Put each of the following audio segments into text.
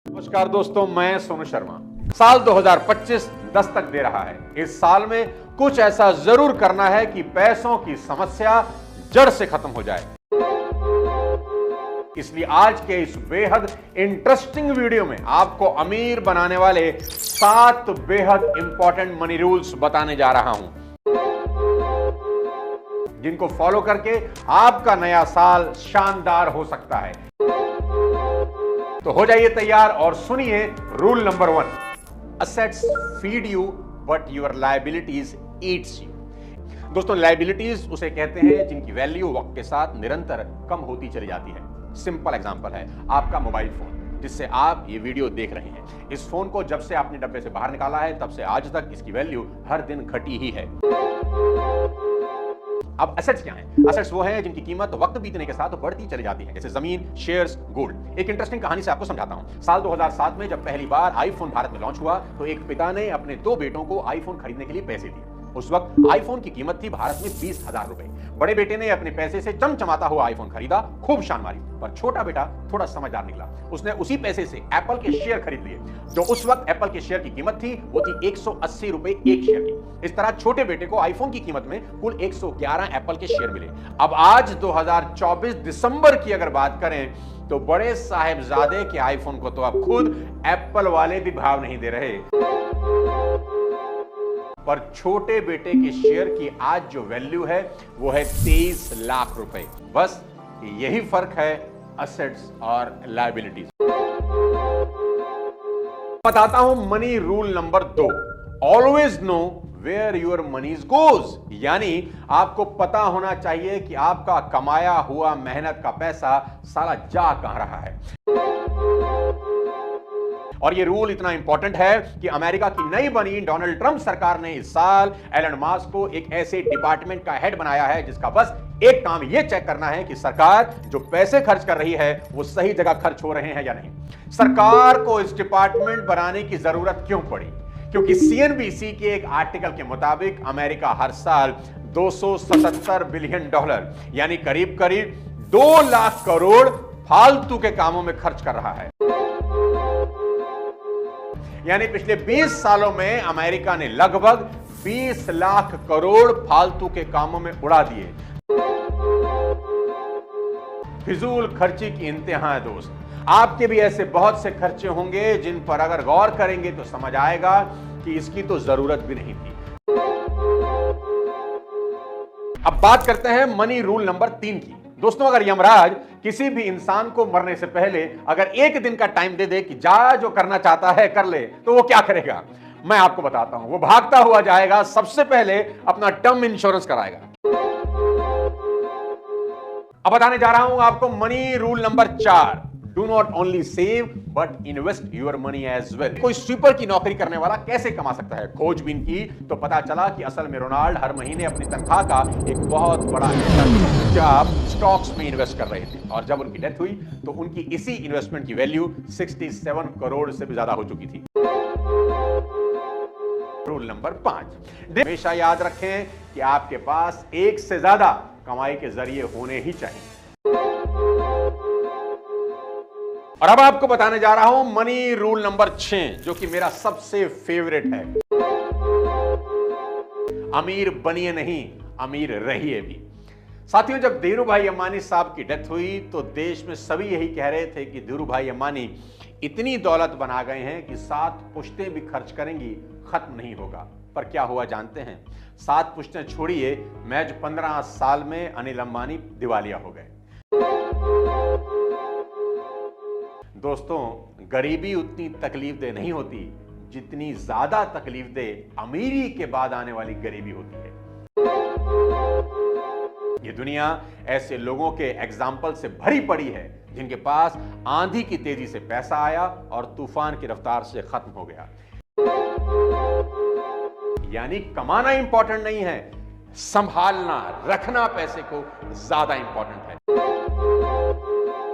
नमस्कार दोस्तों, मैं सोनू शर्मा। साल 2025 दस्तक दे रहा है। इस साल में कुछ ऐसा जरूर करना है कि पैसों की समस्या जड़ से खत्म हो जाए। इसलिए आज के इस बेहद इंटरेस्टिंग वीडियो में आपको अमीर बनाने वाले 7 बेहद इंपॉर्टेंट मनी रूल्स बताने जा रहा हूं, जिनको फॉलो करके आपका नया साल शानदार हो सकता है। तो हो जाइए तैयार और सुनिए rule number 1। Assets feed you but your liabilities Yeats you. दोस्तों, लायबिलिटीज उसे कहते हैं जिनकी वैल्यू वक्त के साथ निरंतर कम होती चली जाती है। सिंपल एग्जांपल है आपका मोबाइल फोन, जिससे आप ये वीडियो देख रहे हैं। इस फोन को जब से आपने डब्बे से बाहर निकाला है तब से आज तक इसकी वैल्यू हर दिन घटी ही है। अब एसेट्स क्या हैं? एसेट्स वो हैं जिनकी कीमत वक्त बीतने के साथ बढ़ती चली जाती है, जैसे जमीन, शेयर्स, गोल्ड। एक इंटरेस्टिंग कहानी से आपको समझाता हूं। साल 2007 में जब पहली बार आईफोन भारत में लॉन्च हुआ तो एक पिता ने अपने 2 बेटों को आईफोन खरीदने के लिए पैसे दिए। उस वक्त आईफोन की कीमत थी भारत में 20,000 रुपए। बड़े बेटे ने अपने पैसे से चमचमाता हुआ आईफोन खरीदा, खूब शान मारी। पर छोटा बेटा थोड़ा समझदार निकला। उसने उसी पैसे से एप्पल के शेयर खरीद लिए। जो उस वक्त एप्पल के शेयर की कीमत थी वो थी 180 रुपए एक शेयर की। इस तरह छोटे बेटे को आईफोन की कीमत में कुल 111 एप्पल के शेयर मिले। अब आज 2024 दिसंबर की अगर बात करें तो बड़े साहेबजादे के आईफोन को तो अब खुद एप्पल वाले भी भाव नहीं दे रहे। पर छोटे बेटे के शेयर की आज जो वैल्यू है वो है 23 लाख रुपए। बस यही फर्क है असेट्स और लायबिलिटीज। बताता हूं money rule number 2। Always know where your moneys goes. यानी आपको पता होना चाहिए कि आपका कमाया हुआ मेहनत का पैसा साला जा कहां रहा है। और ये रूल इतना इंपॉर्टेंट है कि अमेरिका की नई बनी डोनाल्ड ट्रंप सरकार ने इस साल एलन मस्क को एक ऐसे डिपार्टमेंट का हेड बनाया है जिसका बस एक काम ये चेक करना है कि सरकार जो पैसे खर्च कर रही है वो सही जगह खर्च हो रहे हैं या नहीं। सरकार को इस डिपार्टमेंट बनाने की जरूरत क्यों पड़ी? क्योंकि सीएनबीसी के एक आर्टिकल के मुताबिक अमेरिका हर साल $277 बिलियन यानी करीब करीब 2 लाख करोड़ फालतू के कामों में खर्च कर रहा है। यानी पिछले 20 सालों में अमेरिका ने लगभग 20 लाख करोड़ फालतू के कामों में उड़ा दिए। फिजूल खर्ची की इंतहा है दोस्त। आपके भी ऐसे बहुत से खर्चे होंगे जिन पर अगर गौर करेंगे तो समझ आएगा कि इसकी तो जरूरत भी नहीं थी। अब बात करते हैं मनी रूल नंबर 3 की। दोस्तों, अगर यमराज किसी भी इंसान को मरने से पहले अगर एक दिन का टाइम दे दे कि जा जो करना चाहता है कर ले, तो वो क्या करेगा? मैं आपको बताता हूं। वो भागता हुआ जाएगा, सबसे पहले अपना टर्म इंश्योरेंस कराएगा। अब बताने जा रहा हूं आपको money rule number 4। Do not only save but invest your money as well. कोई स्वीपर की नौकरी करने वाला कैसे कमा सकता है? खोजबीन की तो पता चला कि असल में रोनाल्ड हर महीने अपनी तनख्वाह का एक बहुत बड़ा हिस्सा स्टॉक्स में इन्वेस्ट कर रहे थे, और जब उनकी डेथ हुई तो उनकी इसी इन्वेस्टमेंट की वैल्यू 67 करोड़ से भी ज्यादा हो चुकी थी। Rule number 5। हमेशा याद रखें कि आपके पास एक से ज्यादा कमाई के जरिए होने ही चाहिए। और अब आपको बताने जा रहा हूं मनी रूल नंबर 6, जो कि मेरा सबसे फेवरेट है। अमीर बनिए नहीं, अमीर रहिए भी। साथियों, जब धीरू भाई अंबानी साहब की डेथ हुई तो देश में सभी यही कह रहे थे कि धीरू भाई अंबानी इतनी दौलत बना गए हैं कि 7 पुश्तें भी खर्च करेंगी, खत्म नहीं होगा। पर क्या हुआ जानते हैं? 7 पुश्तें छोड़िए, महज 15 साल में अनिल अंबानी दिवालिया हो गए। दोस्तों, गरीबी उतनी तकलीफदेह नहीं होती जितनी ज्यादा तकलीफदेह अमीरी के बाद आने वाली गरीबी होती है। ये दुनिया ऐसे लोगों के एग्जाम्पल से भरी पड़ी है जिनके पास आंधी की तेजी से पैसा आया और तूफान की रफ्तार से खत्म हो गया। यानी कमाना इंपॉर्टेंट नहीं है, संभालना, रखना पैसे को ज्यादा इंपॉर्टेंट है।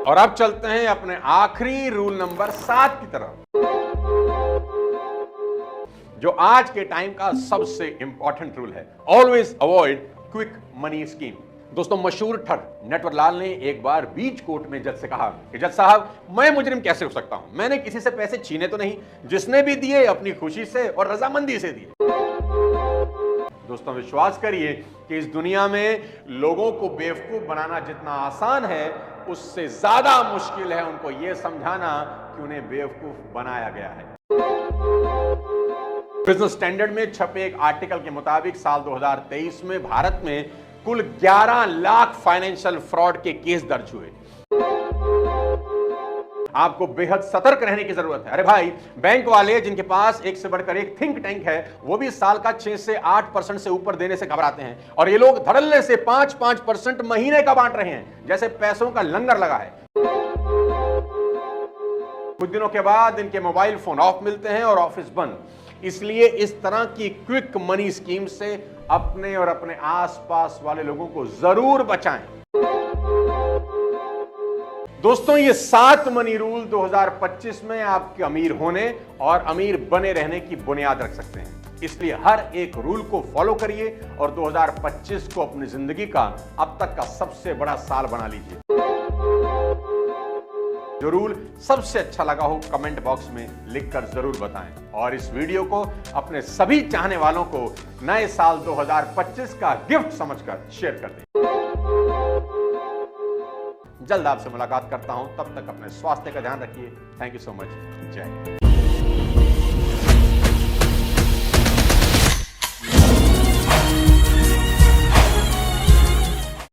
और अब चलते हैं अपने आखिरी रूल नंबर 7 की तरफ, जो आज के टाइम का सबसे इंपॉर्टेंट रूल है। Always avoid quick money scheme. दोस्तों, मशहूर ठग नटवरलाल ने एक बार बीच कोर्ट में जज से कहा कि जज साहब, मैं मुजरिम कैसे हो सकता हूं? मैंने किसी से पैसे छीने तो नहीं, जिसने भी दिए अपनी खुशी से और रजामंदी से दिए। दोस्तों, विश्वास करिए कि इस दुनिया में लोगों को बेवकूफ बनाना जितना आसान है, उससे ज्यादा मुश्किल है उनको यह समझाना कि उन्हें बेवकूफ बनाया गया है। बिजनेस स्टैंडर्ड में छपे एक आर्टिकल के मुताबिक साल 2023 में भारत में कुल 11 लाख फाइनेंशियल फ्रॉड के केस दर्ज हुए। आपको बेहद सतर्क रहने की जरूरत है। अरे भाई, बैंक वाले जिनके पास एक से बढ़कर एक थिंक टैंक है, वो भी साल का 6 से 8% से ऊपर देने से घबराते हैं, और ये लोग धड़ल्ले से 5% महीने का बांट रहे हैं, जैसे पैसों का लंगर लगा है। कुछ दिनों के बाद इनके मोबाइल फोन ऑफ मिलते हैं और ऑफिस बंद। इसलिए इस तरह की क्विक मनी स्कीम से अपने और अपने आसपास वाले लोगों को जरूर बचाएं। दोस्तों, ये 7 मनी रूल 2025 में आपके अमीर होने और अमीर बने रहने की बुनियाद रख सकते हैं। इसलिए हर एक रूल को फॉलो करिए और 2025 को अपनी जिंदगी का अब तक का सबसे बड़ा साल बना लीजिए। जो रूल सबसे अच्छा लगा हो कमेंट बॉक्स में लिखकर जरूर बताएं, और इस वीडियो को अपने सभी चाहने वालों को नए साल 2025 का गिफ्ट समझकर शेयर कर दें। जल्द आपसे मुलाकात करता हूं, तब तक अपने स्वास्थ्य का ध्यान रखिए। Thank you so much. जय हिंद।